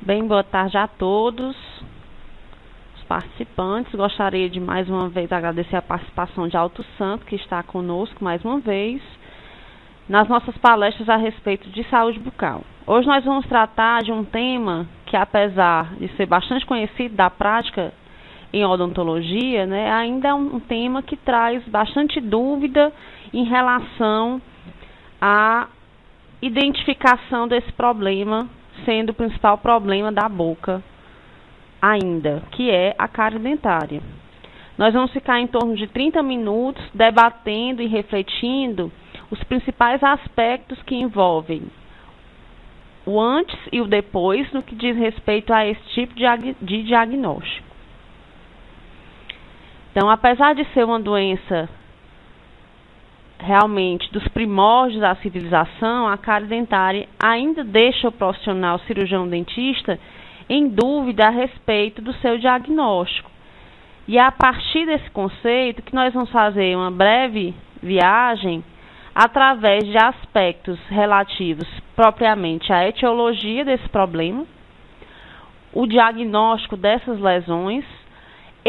Bem, boa tarde a todos os participantes. Gostaria de mais uma vez agradecer a participação de Alto Santo, que está conosco mais uma vez nas nossas palestras a respeito de saúde bucal. Hoje nós vamos tratar de um tema que, apesar de ser bastante conhecido da prática em odontologia, né, ainda é um tema que traz bastante dúvida em relação à identificação desse problema, sendo o principal problema da boca ainda, que é a cárie dentária. Nós vamos ficar em torno de 30 minutos debatendo e refletindo os principais aspectos que envolvem o antes e o depois no que diz respeito a esse tipo de diagnóstico. Então, apesar de ser uma doença realmente dos primórdios da civilização, a cárie dentária ainda deixa o profissional cirurgião dentista em dúvida a respeito do seu diagnóstico. E é a partir desse conceito que nós vamos fazer uma breve viagem através de aspectos relativos propriamente à etiologia desse problema, o diagnóstico dessas lesões,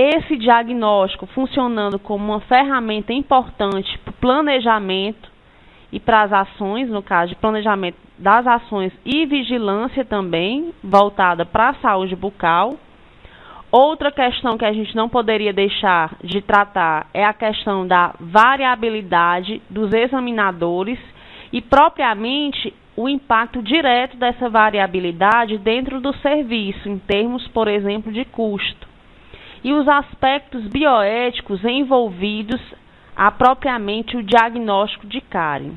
esse diagnóstico funcionando como uma ferramenta importante para o planejamento e para as ações, no caso de planejamento das ações e vigilância também, voltada para a saúde bucal. Outra questão que a gente não poderia deixar de tratar é a questão da variabilidade dos examinadores e, propriamente, o impacto direto dessa variabilidade dentro do serviço, em termos, por exemplo, de custo. E os aspectos bioéticos envolvidos a propriamente o diagnóstico de cárie.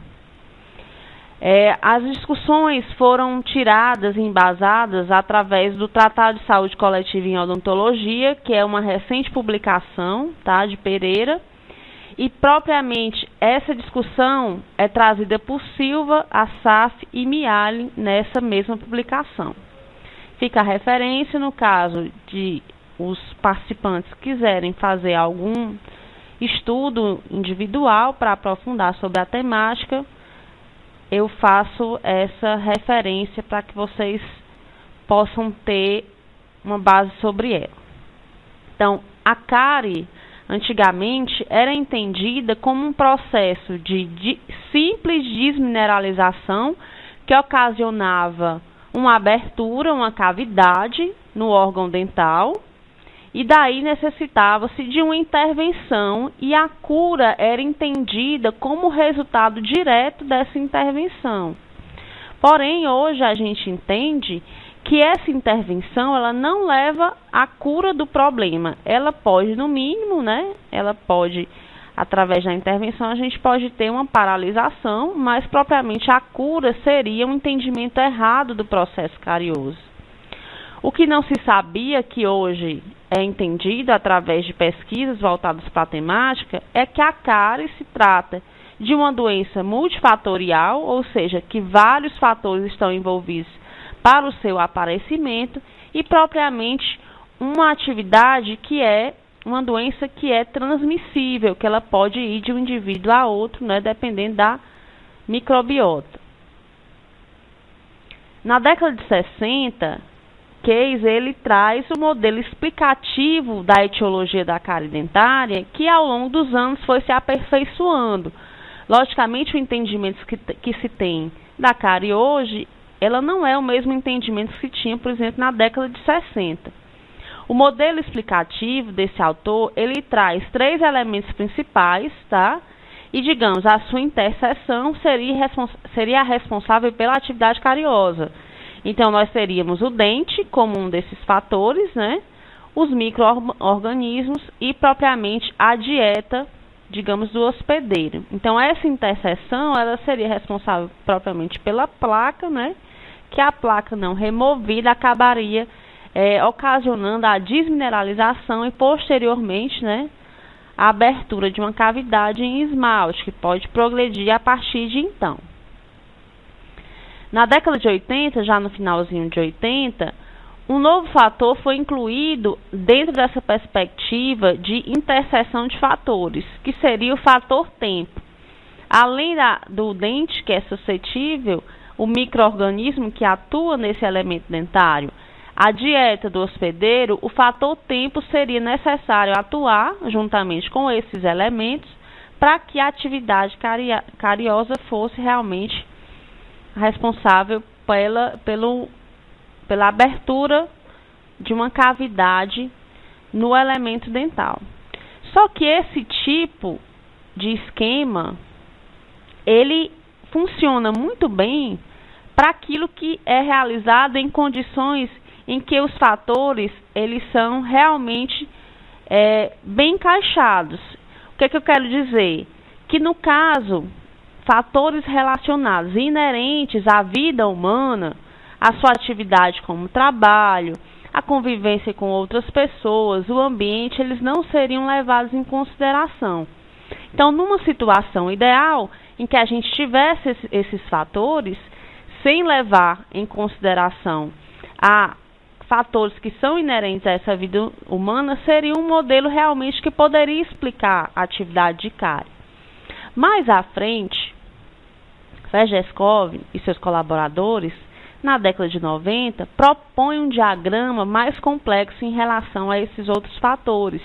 As discussões foram tiradas e embasadas através do Tratado de Saúde Coletiva em Odontologia, que é uma recente publicação, tá, de Pereira, e propriamente essa discussão é trazida por Silva, Assaf e Miali nessa mesma publicação. Fica a referência no caso de os participantes quiserem fazer algum estudo individual para aprofundar sobre a temática, eu faço essa referência para que vocês possam ter uma base sobre ela. Então, a cárie, antigamente, era entendida como um processo de simples desmineralização que ocasionava uma abertura, uma cavidade no órgão dental, e daí necessitava-se de uma intervenção e a cura era entendida como resultado direto dessa intervenção. Porém, hoje a gente entende que essa intervenção ela não leva à cura do problema. Ela pode, no mínimo, né? Ela pode, através da intervenção, a gente pode ter uma paralisação, mas propriamente a cura seria um entendimento errado do processo carioso. O que não se sabia, que hoje é entendido através de pesquisas voltadas para a temática, é que a cárie se trata de uma doença multifatorial, ou seja, que vários fatores estão envolvidos para o seu aparecimento e propriamente uma atividade que é uma doença que é transmissível, que ela pode ir de um indivíduo a outro, né, dependendo da microbiota. Na década de 60, Case ele traz o modelo explicativo da etiologia da cárie dentária, que ao longo dos anos foi se aperfeiçoando. Logicamente, o entendimento que se tem da cárie hoje, ela não é o mesmo entendimento que se tinha, por exemplo, na década de 60. O modelo explicativo desse autor, ele traz 3 elementos principais, tá? E, digamos, a sua interseção seria responsável pela atividade cariosa. Então, nós teríamos o dente como um desses fatores, né? Os micro-organismos e, propriamente, a dieta, digamos, do hospedeiro. Então, essa interseção, ela seria responsável propriamente pela placa, né? Que a placa não removida acabaria ocasionando a desmineralização e, posteriormente, né? A abertura de uma cavidade em esmalte, que pode progredir a partir de então. Na década de 80, já no finalzinho de 80, um novo fator foi incluído dentro dessa perspectiva de interseção de fatores, que seria o fator tempo. Além do dente, que é suscetível, o micro-organismo que atua nesse elemento dentário, a dieta do hospedeiro, o fator tempo seria necessário atuar juntamente com esses elementos para que a atividade cariosa fosse realmente responsável pela abertura de uma cavidade no elemento dental. Só que esse tipo de esquema, ele funciona muito bem para aquilo que é realizado em condições em que os fatores eles são realmente bem encaixados. O que é que eu quero dizer? Que no caso, fatores relacionados inerentes à vida humana, a sua atividade como trabalho, a convivência com outras pessoas, o ambiente, eles não seriam levados em consideração. Então, numa situação ideal, em que a gente tivesse esses fatores, sem levar em consideração a fatores que são inerentes a essa vida humana, seria um modelo realmente que poderia explicar a atividade de cárie. Mais à frente, Fejescov e seus colaboradores, na década de 90, propõem um diagrama mais complexo em relação a esses outros fatores,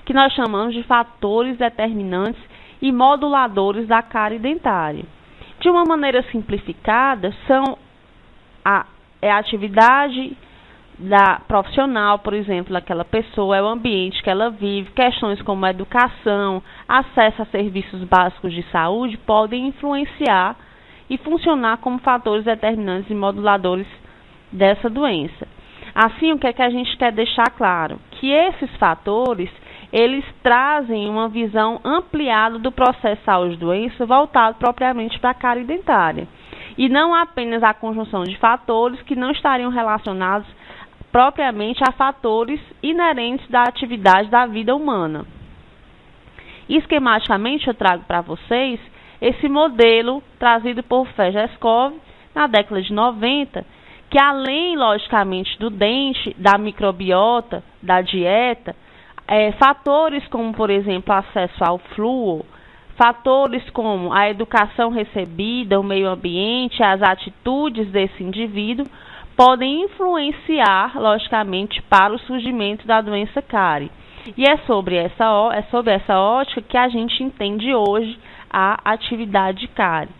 que nós chamamos de fatores determinantes e moduladores da cárie dentária. De uma maneira simplificada, são a atividade profissional, por exemplo, daquela pessoa, é o ambiente que ela vive, questões como a educação, acesso a serviços básicos de saúde podem influenciar e funcionar como fatores determinantes e moduladores dessa doença. Assim, o que é que a gente quer deixar claro? Que esses fatores, eles trazem uma visão ampliada do processo saúde-doença voltado propriamente para a cárie dentária. E não apenas a conjunção de fatores que não estariam relacionados propriamente a fatores inerentes da atividade da vida humana. Esquematicamente, eu trago para vocês esse modelo trazido por Fejescov na década de 90, que além, logicamente, do dente, da microbiota, da dieta, fatores como, por exemplo, acesso ao flúor, fatores como a educação recebida, o meio ambiente, as atitudes desse indivíduo, podem influenciar, logicamente, para o surgimento da doença cárie. E é sobre essa ótica que a gente entende hoje a atividade de cárie.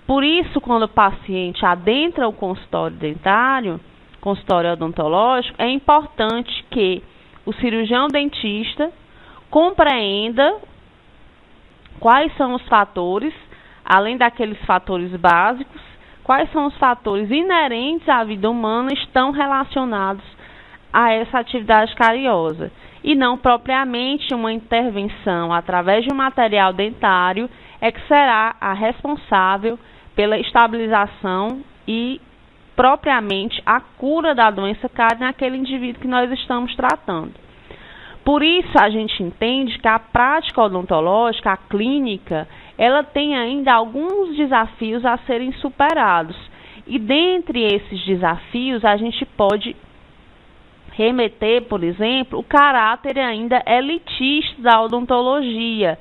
Por isso, quando o paciente adentra o consultório dentário, consultório odontológico, é importante que o cirurgião dentista compreenda quais são os fatores, além daqueles fatores básicos, quais são os fatores inerentes à vida humana estão relacionados a essa atividade cariosa. E não propriamente uma intervenção através de um material dentário é que será a responsável pela estabilização e propriamente a cura da doença cárie naquele indivíduo que nós estamos tratando. Por isso, a gente entende que a prática odontológica, a clínica, ela tem ainda alguns desafios a serem superados. E dentre esses desafios, a gente pode remeter, por exemplo, o caráter ainda elitista da odontologia,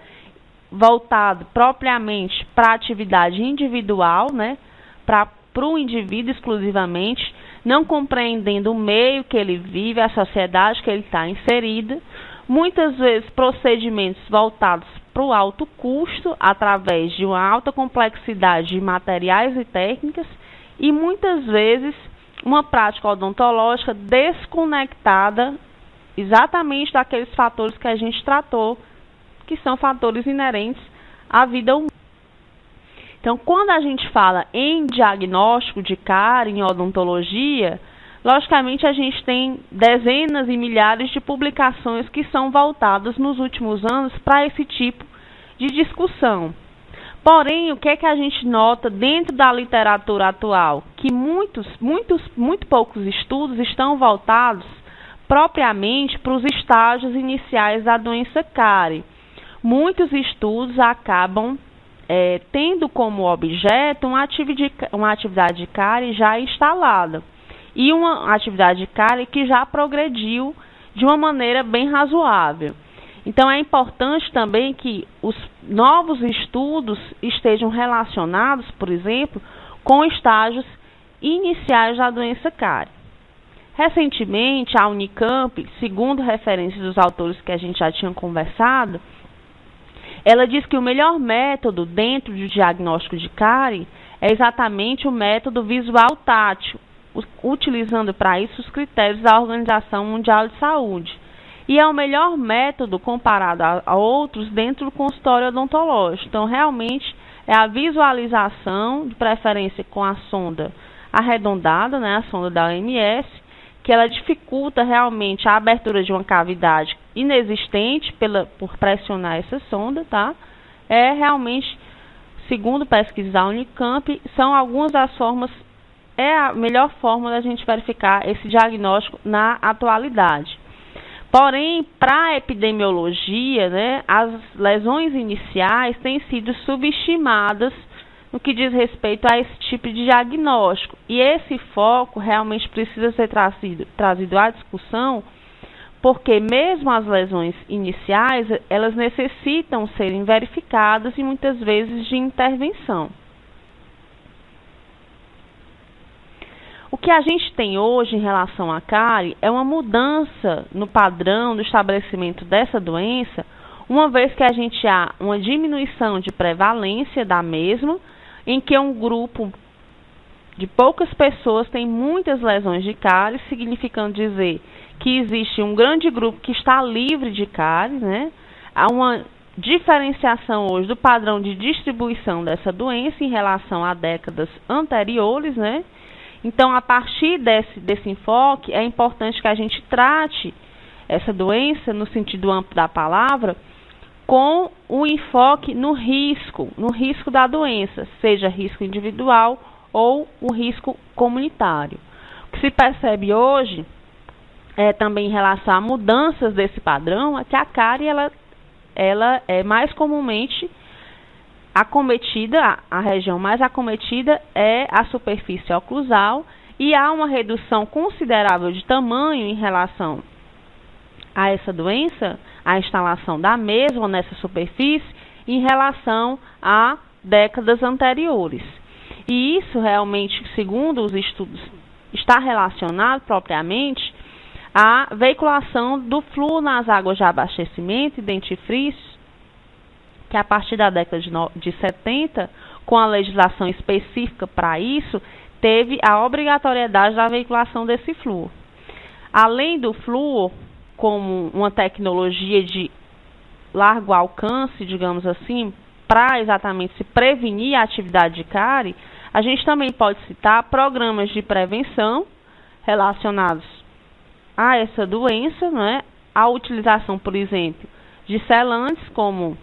voltado propriamente para a atividade individual, né, para o indivíduo exclusivamente, não compreendendo o meio que ele vive, a sociedade que ele está inserida, muitas vezes procedimentos voltados para o alto custo, através de uma alta complexidade de materiais e técnicas, e muitas vezes uma prática odontológica desconectada exatamente daqueles fatores que a gente tratou, que são fatores inerentes à vida humana. Então, quando a gente fala em diagnóstico de cárie, em odontologia, logicamente a gente tem dezenas e milhares de publicações que são voltadas nos últimos anos para esse tipo de discussão. Porém, o que é que a gente nota dentro da literatura atual? Que muito poucos estudos estão voltados propriamente para os estágios iniciais da doença cárie. Muitos estudos acabam tendo como objeto uma atividade de cárie já instalada e uma atividade de cárie que já progrediu de uma maneira bem razoável. Então, é importante também que os novos estudos estejam relacionados, por exemplo, com estágios iniciais da doença cárie. Recentemente, a Unicamp, segundo referências dos autores que a gente já tinha conversado, ela diz que o melhor método dentro do diagnóstico de cárie é exatamente o método visual tátil, utilizando para isso os critérios da Organização Mundial de Saúde. E é o melhor método comparado a outros dentro do consultório odontológico. Então, realmente, é a visualização, de preferência com a sonda arredondada, né, a sonda da OMS, que ela dificulta realmente a abertura de uma cavidade inexistente por pressionar essa sonda, tá? É realmente, segundo pesquisas da Unicamp, são algumas das formas, é a melhor forma da gente verificar esse diagnóstico na atualidade. Porém, para a epidemiologia, né, as lesões iniciais têm sido subestimadas no que diz respeito a esse tipo de diagnóstico. E esse foco realmente precisa ser trazido à discussão, porque mesmo as lesões iniciais, elas necessitam serem verificadas e muitas vezes de intervenção. O que a gente tem hoje em relação à cárie é uma mudança no padrão do estabelecimento dessa doença, uma vez que a gente há uma diminuição de prevalência da mesma, em que um grupo de poucas pessoas tem muitas lesões de cárie, significando dizer que existe um grande grupo que está livre de cárie, né? Há uma diferenciação hoje do padrão de distribuição dessa doença em relação a décadas anteriores, né? Então, a partir desse enfoque, é importante que a gente trate essa doença, no sentido amplo da palavra, com o enfoque no risco da doença, seja risco individual ou o risco comunitário. O que se percebe hoje, também em relação a mudanças desse padrão, é que a cárie ela é mais comumente acometida, a região mais acometida é a superfície oclusal, e há uma redução considerável de tamanho em relação a essa doença, a instalação da mesma nessa superfície, em relação a décadas anteriores. E isso realmente, segundo os estudos, está relacionado propriamente à veiculação do flúor nas águas de abastecimento e dentifrícios, que a partir da década de 70, com a legislação específica para isso, teve a obrigatoriedade da veiculação desse flúor. Além do flúor, como uma tecnologia de largo alcance, digamos assim, para exatamente se prevenir a atividade de cárie, a gente também pode citar programas de prevenção relacionados a essa doença, né? A utilização, por exemplo, de selantes como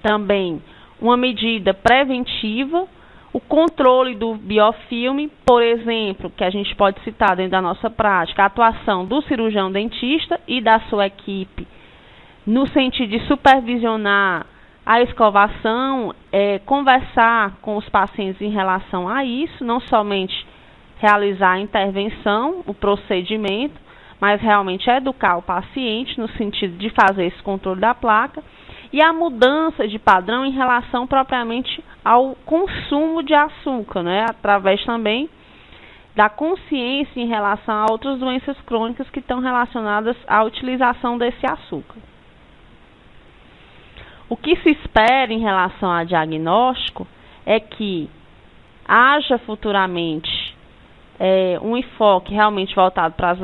também uma medida preventiva, o controle do biofilme, por exemplo, que a gente pode citar dentro da nossa prática, a atuação do cirurgião dentista e da sua equipe, no sentido de supervisionar a escovação, conversar com os pacientes em relação a isso, não somente realizar a intervenção, o procedimento, mas realmente educar o paciente no sentido de fazer esse controle da placa, e a mudança de padrão em relação propriamente ao consumo de açúcar, né? Através também da consciência em relação a outras doenças crônicas que estão relacionadas à utilização desse açúcar. O que se espera em relação a diagnóstico é que haja futuramente um enfoque realmente voltado para as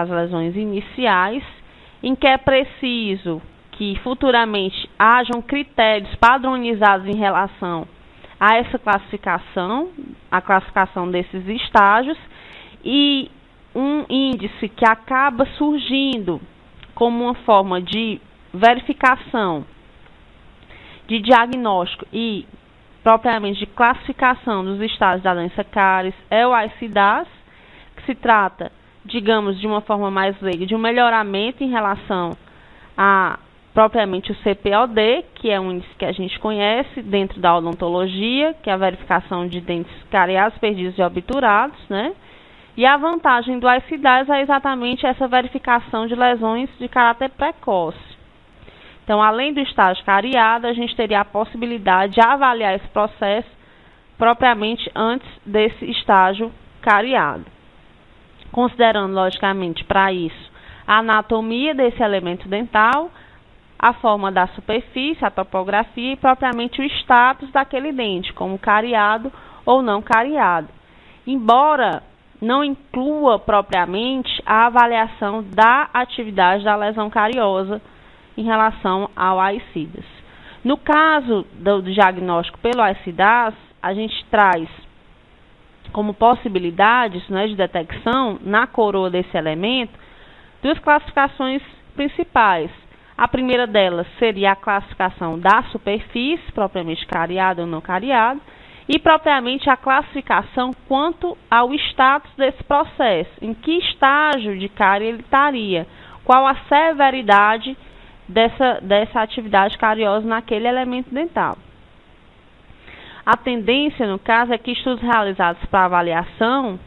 lesões iniciais, em que é preciso que futuramente hajam critérios padronizados em relação a essa classificação, a classificação desses estágios, e um índice que acaba surgindo como uma forma de verificação, de diagnóstico e propriamente de classificação dos estágios da doença cáries é o ICDAS, que se trata, digamos, de uma forma mais leiga, de um melhoramento em relação a propriamente o CPOD, que é um índice que a gente conhece dentro da odontologia, que é a verificação de dentes cariados, perdidos e obturados, né? E a vantagem do ICDAS é exatamente essa verificação de lesões de caráter precoce. Então, além do estágio cariado, a gente teria a possibilidade de avaliar esse processo propriamente antes desse estágio cariado. considerando, logicamente, para isso, a anatomia desse elemento dental, a forma da superfície, a topografia e propriamente o status daquele dente, como cariado ou não cariado. Embora não inclua propriamente a avaliação da atividade da lesão cariosa em relação ao AICIDAS. No caso do diagnóstico pelo AICIDAS, a gente traz como possibilidades, né, de detecção na coroa desse elemento duas classificações principais. A primeira delas seria a classificação da superfície, propriamente cariada ou não cariada, e propriamente a classificação quanto ao status desse processo, em que estágio de cárie ele estaria, qual a severidade dessa atividade cariosa naquele elemento dental. A tendência, no caso, é que estudos realizados para avaliação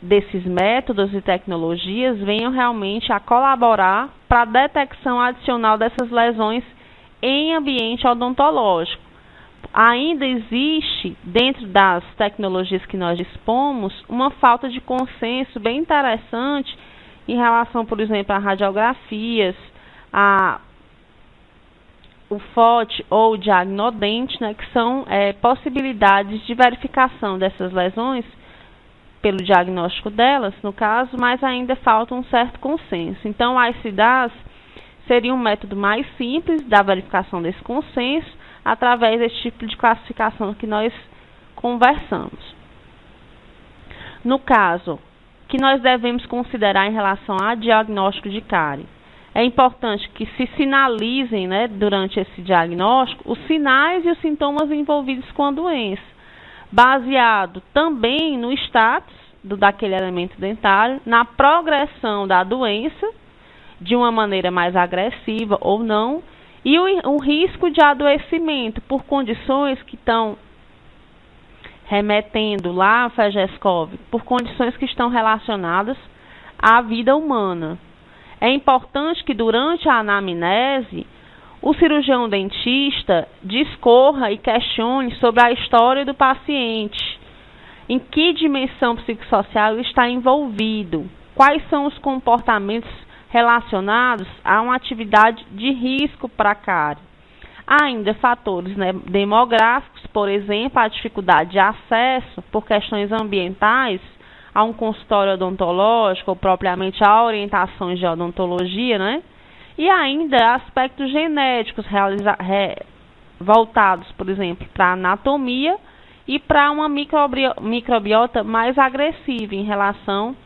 desses métodos e tecnologias venham realmente a colaborar para a detecção adicional dessas lesões em ambiente odontológico. Ainda existe, dentro das tecnologias que nós dispomos, uma falta de consenso bem interessante em relação, por exemplo, a radiografias, o FOT ou o diagnodente, né, que são possibilidades de verificação dessas lesões pelo diagnóstico delas, no caso, mas ainda falta um certo consenso. Então, o AICIDAS seria um método mais simples da verificação desse consenso, através desse tipo de classificação que nós conversamos. No caso, que nós devemos considerar em relação a diagnóstico de cárie? É importante que se sinalizem, né, durante esse diagnóstico, os sinais e os sintomas envolvidos com a doença, baseado também no status daquele elemento dentário, na progressão da doença, de uma maneira mais agressiva ou não, e o risco de adoecimento por condições que estão remetendo lá a FGESCOV, por condições que estão relacionadas à vida humana. É importante que durante a anamnese, o cirurgião dentista discorra e questione sobre a história do paciente, em que dimensão psicossocial ele está envolvido, quais são os comportamentos relacionados a uma atividade de risco para a cárie. Há ainda fatores, né, demográficos, por exemplo, a dificuldade de acesso por questões ambientais a um consultório odontológico ou propriamente a orientações de odontologia, né? E ainda aspectos genéticos voltados, por exemplo, para a anatomia e para uma microbiota mais agressiva em relação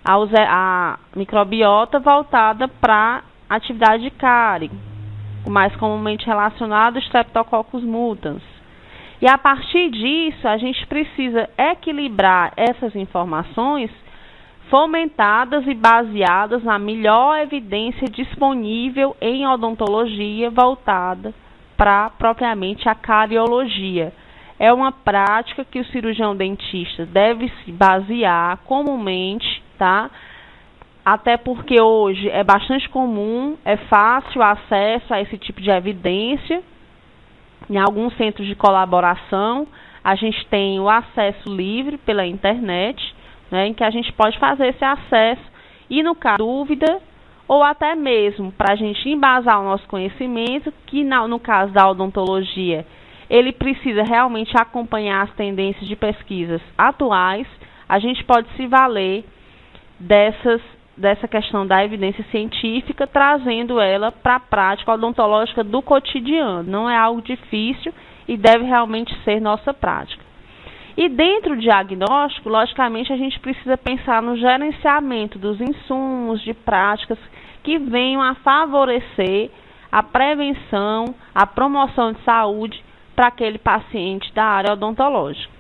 à microbiota voltada para a atividade de cárie, mais comumente relacionado ao Streptococcus mutans. E a partir disso, a gente precisa equilibrar essas informações fomentadas e baseadas na melhor evidência disponível em odontologia voltada para propriamente a cariologia. É uma prática que o cirurgião dentista deve se basear comumente, tá? Até porque hoje é bastante comum, é fácil o acesso a esse tipo de evidência. Em alguns centros de colaboração, a gente tem o acesso livre pela internet, né, em que a gente pode fazer esse acesso e, no caso de dúvida, ou até mesmo para a gente embasar o nosso conhecimento, que no caso da odontologia, ele precisa realmente acompanhar as tendências de pesquisas atuais, a gente pode se valer dessa questão da evidência científica, trazendo ela para a prática odontológica do cotidiano. Não é algo difícil e deve realmente ser nossa prática. E dentro do diagnóstico, logicamente, a gente precisa pensar no gerenciamento dos insumos, de práticas que venham a favorecer a prevenção, a promoção de saúde para aquele paciente da área odontológica.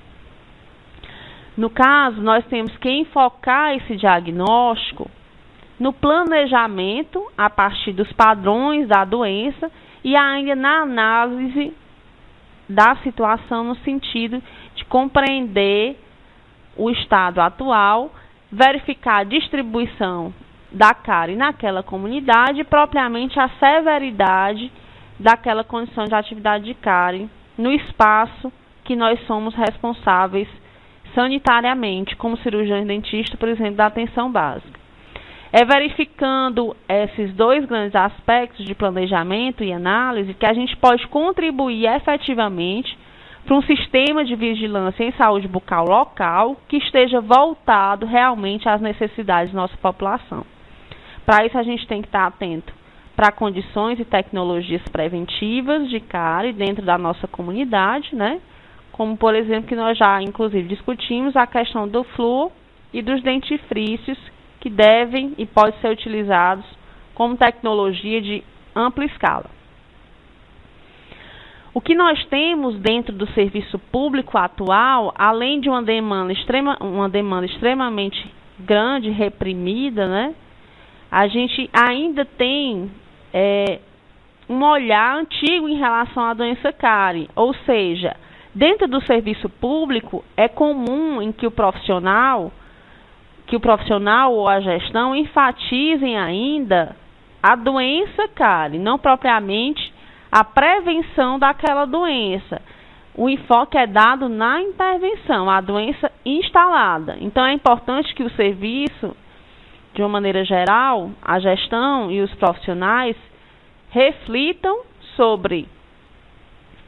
No caso, nós temos que enfocar esse diagnóstico no planejamento, a partir dos padrões da doença e ainda na análise da situação no sentido de compreender o estado atual, verificar a distribuição da cárie naquela comunidade e propriamente a severidade daquela condição de atividade de cárie no espaço que nós somos responsáveis sanitariamente, como cirurgião e dentista, por exemplo, da atenção básica. É verificando esses dois grandes aspectos de planejamento e análise que a gente pode contribuir efetivamente para um sistema de vigilância em saúde bucal local que esteja voltado realmente às necessidades da nossa população. Para isso, a gente tem que estar atento para condições e tecnologias preventivas de cárie dentro da nossa comunidade, né? Como, por exemplo, que nós já, inclusive, discutimos a questão do flúor e dos dentifrícios, que devem e podem ser utilizados como tecnologia de ampla escala. O que nós temos dentro do serviço público atual, além de uma demanda extremamente grande, reprimida, né? A gente ainda tem um olhar antigo em relação à doença cárie, ou seja, dentro do serviço público é comum em que o profissional ou a gestão enfatizem ainda a doença cárie, não propriamente a prevenção daquela doença. O enfoque é dado na intervenção, a doença instalada. Então, é importante que o serviço, de uma maneira geral, a gestão e os profissionais reflitam sobre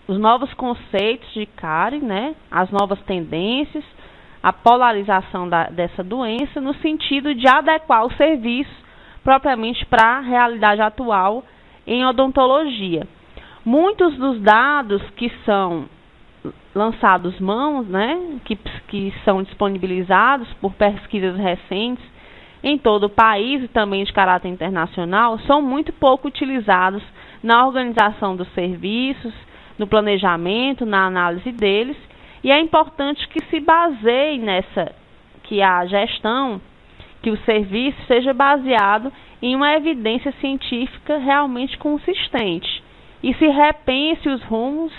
os novos conceitos de cárie, né, as novas tendências, a polarização dessa doença, no sentido de adequar o serviço propriamente para a realidade atual em odontologia. Muitos dos dados que são lançados mãos, né, que são disponibilizados por pesquisas recentes em todo o país e também de caráter internacional, são muito pouco utilizados na organização dos serviços, no planejamento, na análise deles, e é importante que se baseie que a gestão, que o serviço seja baseado em uma evidência científica realmente consistente e se repense os rumos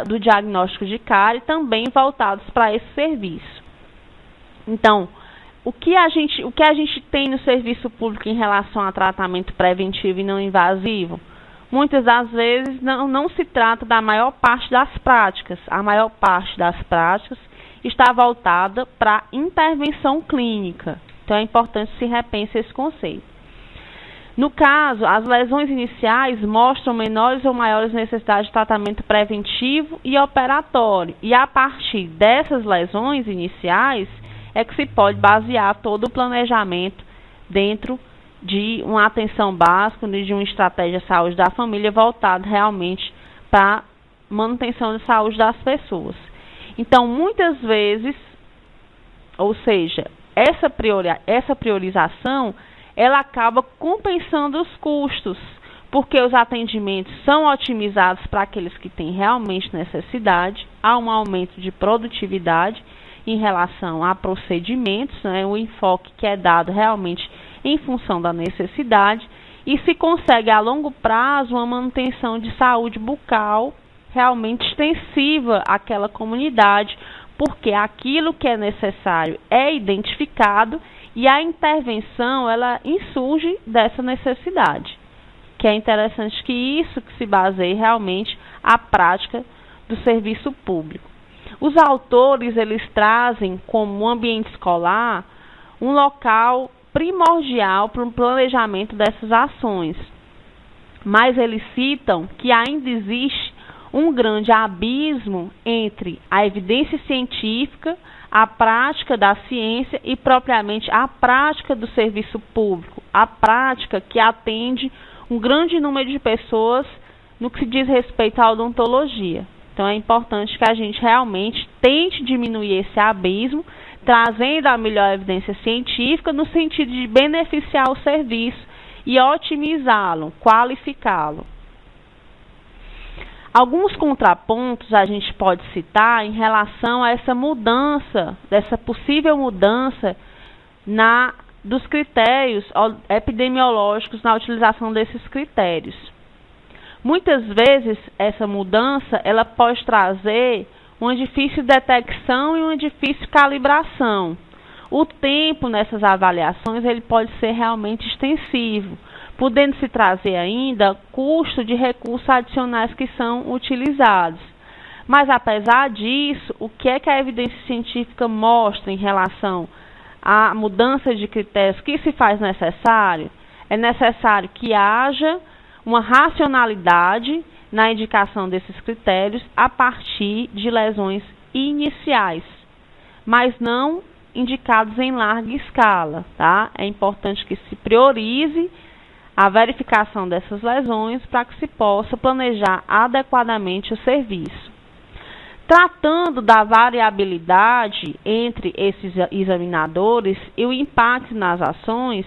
do diagnóstico de cárie também voltados para esse serviço. Então, o que a gente tem no serviço público em relação a tratamento preventivo e não invasivo? Muitas das vezes não se trata da maior parte das práticas. A maior parte das práticas está voltada para intervenção clínica. Então, é importante se repense esse conceito. No caso, as lesões iniciais mostram menores ou maiores necessidades de tratamento preventivo e operatório. E a partir dessas lesões iniciais é que se pode basear todo o planejamento dentro de uma atenção básica, de uma estratégia de saúde da família voltada realmente para a manutenção de saúde das pessoas. Então, muitas vezes, ou seja, essa priorização, ela acaba compensando os custos, porque os atendimentos são otimizados para aqueles que têm realmente necessidade, há um aumento de produtividade em relação a procedimentos, né, o enfoque que é dado realmente em função da necessidade, e se consegue a longo prazo uma manutenção de saúde bucal realmente extensiva àquela comunidade, porque aquilo que é necessário é identificado e a intervenção ela insurge dessa necessidade, que é interessante que isso que se baseie realmente a prática do serviço público. Os autores eles trazem como ambiente escolar um local primordial para o planejamento dessas ações, mas eles citam que ainda existe um grande abismo entre a evidência científica, a prática da ciência e propriamente a prática do serviço público, a prática que atende um grande número de pessoas no que se diz respeito à odontologia. Então é importante que a gente realmente tente diminuir esse abismo, trazendo a melhor evidência científica no sentido de beneficiar o serviço e otimizá-lo, qualificá-lo. Alguns contrapontos a gente pode citar em relação a essa mudança, dessa possível mudança dos critérios epidemiológicos, na utilização desses critérios. Muitas vezes essa mudança ela pode trazer uma difícil detecção e uma difícil calibração. O tempo nessas avaliações ele pode ser realmente extensivo, podendo se trazer ainda custo de recursos adicionais que são utilizados. Mas, apesar disso, o que é que a evidência científica mostra em relação à mudança de critérios que se faz necessário? É necessário que haja uma racionalidade na indicação desses critérios a partir de lesões iniciais, mas não indicados em larga escala, tá? É importante que se priorize a verificação dessas lesões para que se possa planejar adequadamente o serviço. Tratando da variabilidade entre esses examinadores e o impacto nas ações,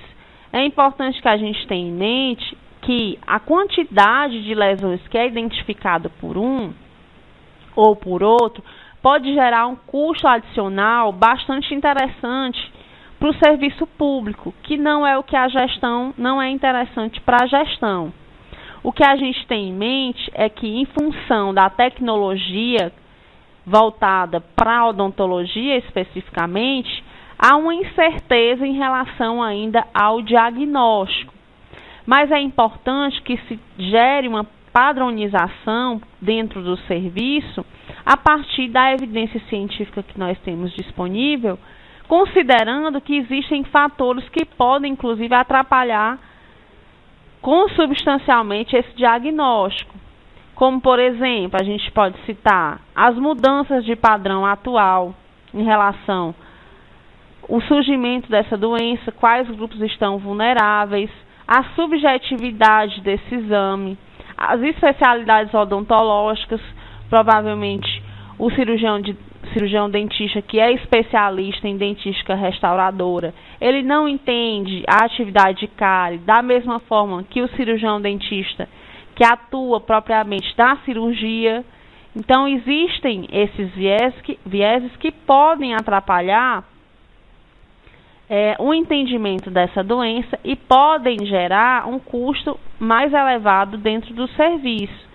é importante que a gente tenha em mente que a quantidade de lesões que é identificada por um ou por outro pode gerar um custo adicional bastante interessante para o serviço público, que não é o que a gestão, não é interessante para a gestão. O que a gente tem em mente é que, em função da tecnologia voltada para a odontologia especificamente, há uma incerteza em relação ainda ao diagnóstico. Mas é importante que se gere uma padronização dentro do serviço a partir da evidência científica que nós temos disponível, considerando que existem fatores que podem, inclusive, atrapalhar consubstancialmente esse diagnóstico. Como, por exemplo, a gente pode citar as mudanças de padrão atual em relação ao surgimento dessa doença, quais grupos estão vulneráveis, a subjetividade desse exame, as especialidades odontológicas, provavelmente o cirurgião dentista que é especialista em dentística restauradora, ele não entende a atividade de cárie da mesma forma que o cirurgião dentista que atua propriamente na cirurgia. Então, existem esses vieses que podem atrapalhar o entendimento dessa doença e podem gerar um custo mais elevado dentro do serviço.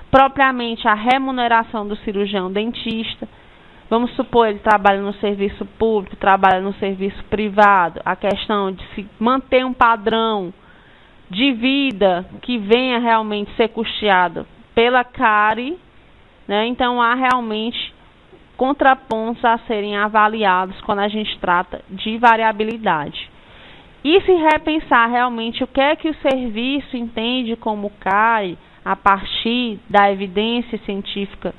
Propriamente a remuneração do cirurgião dentista. Vamos supor, ele trabalha no serviço público, trabalha no serviço privado. A questão de se manter um padrão de vida que venha realmente ser custeado pela cárie, né? Então, há realmente contrapontos a serem avaliados quando a gente trata de variabilidade. E se repensar realmente o que é que o serviço entende como cárie a partir da evidência científica,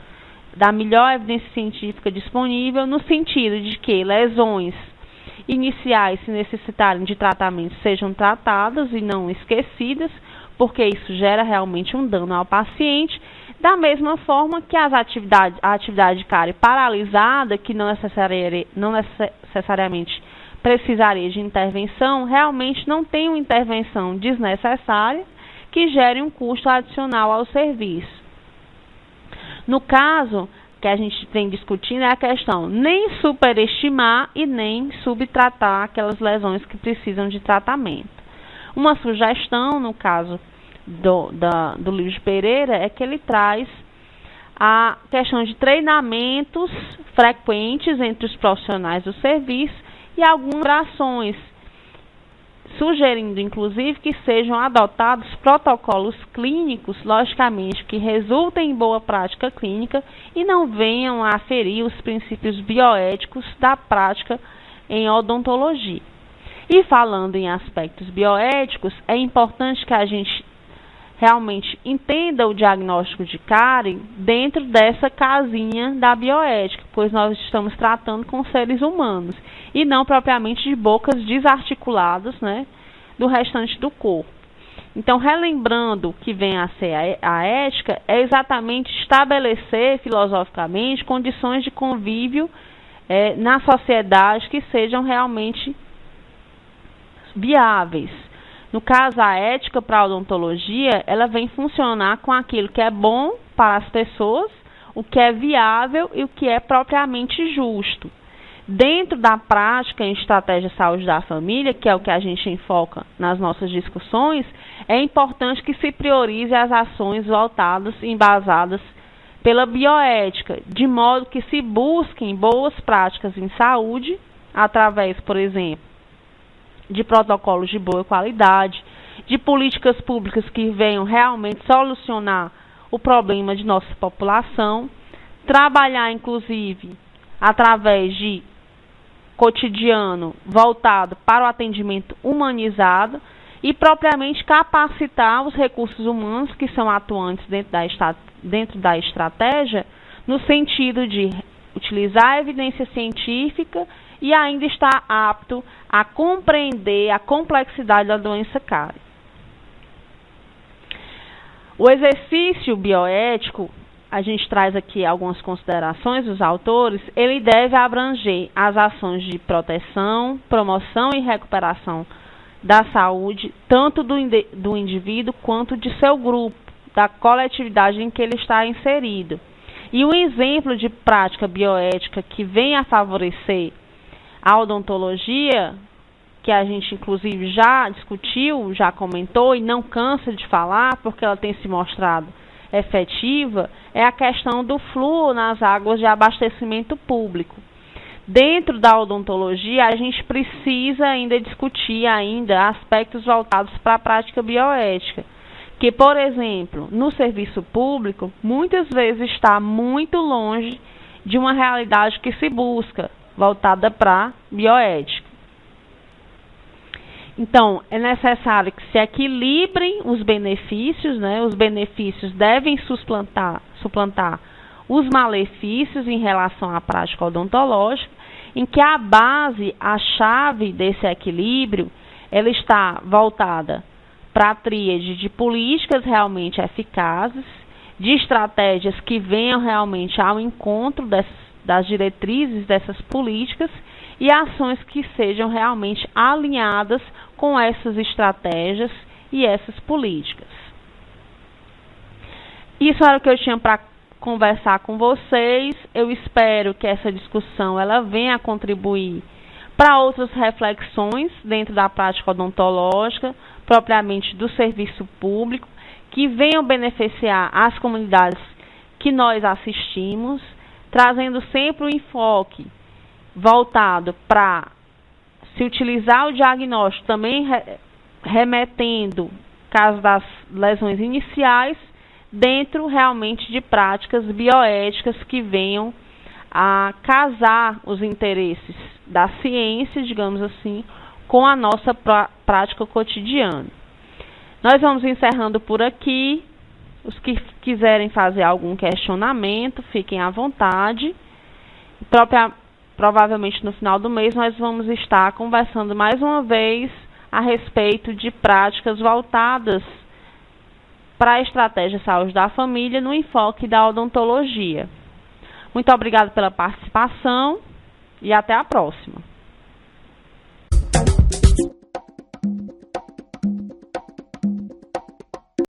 da melhor evidência científica disponível, no sentido de que lesões iniciais, se necessitarem de tratamento, sejam tratadas e não esquecidas, porque isso gera realmente um dano ao paciente, da mesma forma que a atividade de cárie paralisada, que não necessariamente precisaria de intervenção, realmente não tem uma intervenção desnecessária que gere um custo adicional ao serviço. No caso que a gente vem discutindo é a questão nem superestimar e nem subtratar aquelas lesões que precisam de tratamento. Uma sugestão, no caso do livro de Pereira, é que ele traz a questão de treinamentos frequentes entre os profissionais do serviço e algumas ações, sugerindo, inclusive, que sejam adotados protocolos clínicos, logicamente, que resultem em boa prática clínica e não venham a ferir os princípios bioéticos da prática em odontologia. E falando em aspectos bioéticos, é importante que a gente realmente entenda o diagnóstico de cárie dentro dessa casinha da bioética, pois nós estamos tratando com seres humanos e não propriamente de bocas desarticuladas, né, do restante do corpo. Então, relembrando o que vem a ser a ética, é exatamente estabelecer filosoficamente condições de convívio na sociedade que sejam realmente viáveis. No caso, a ética para a odontologia, ela vem funcionar com aquilo que é bom para as pessoas, o que é viável e o que é propriamente justo. Dentro da prática em estratégia de saúde da família, que é o que a gente enfoca nas nossas discussões, é importante que se priorize as ações voltadas e embasadas pela bioética, de modo que se busquem boas práticas em saúde, através, por exemplo, de protocolos de boa qualidade, de políticas públicas que venham realmente solucionar o problema de nossa população, trabalhar, inclusive, através de cotidiano voltado para o atendimento humanizado e, propriamente, capacitar os recursos humanos que são atuantes dentro da estratégia, no sentido de utilizar a evidência científica e ainda estar apto a compreender a complexidade da doença cárie. O exercício bioético, a gente traz aqui algumas considerações dos autores, ele deve abranger as ações de proteção, promoção e recuperação da saúde, tanto do indivíduo quanto de seu grupo, da coletividade em que ele está inserido. E um exemplo de prática bioética que vem a favorecer a odontologia, que a gente inclusive já discutiu, já comentou e não cansa de falar, porque ela tem se mostrado efetiva, é a questão do flúor nas águas de abastecimento público. Dentro da odontologia, a gente precisa ainda discutir aspectos voltados para a prática bioética, que, por exemplo, no serviço público, muitas vezes está muito longe de uma realidade que se busca, voltada para a bioética. Então, é necessário que se equilibrem os benefícios, né? Os benefícios devem suplantar os malefícios em relação à prática odontológica, em que a base, a chave desse equilíbrio, ela está voltada para a tríade de políticas realmente eficazes, de estratégias que venham realmente ao encontro das diretrizes dessas políticas e ações que sejam realmente alinhadas com essas estratégias e essas políticas. Isso era o que eu tinha para conversar com vocês. Eu espero que essa discussão ela venha a contribuir para outras reflexões dentro da prática odontológica, propriamente do serviço público, que venham beneficiar as comunidades que nós assistimos, trazendo sempre o enfoque voltado para se utilizar o diagnóstico, também remetendo caso das lesões iniciais, dentro realmente de práticas bioéticas que venham a casar os interesses da ciência, digamos assim, com a nossa prática cotidiana. Nós vamos encerrando por aqui. Os que quiserem fazer algum questionamento, fiquem à vontade. Provavelmente no final do mês nós vamos estar conversando mais uma vez a respeito de práticas voltadas para a estratégia de saúde da família no enfoque da odontologia. Muito obrigada pela participação e até a próxima.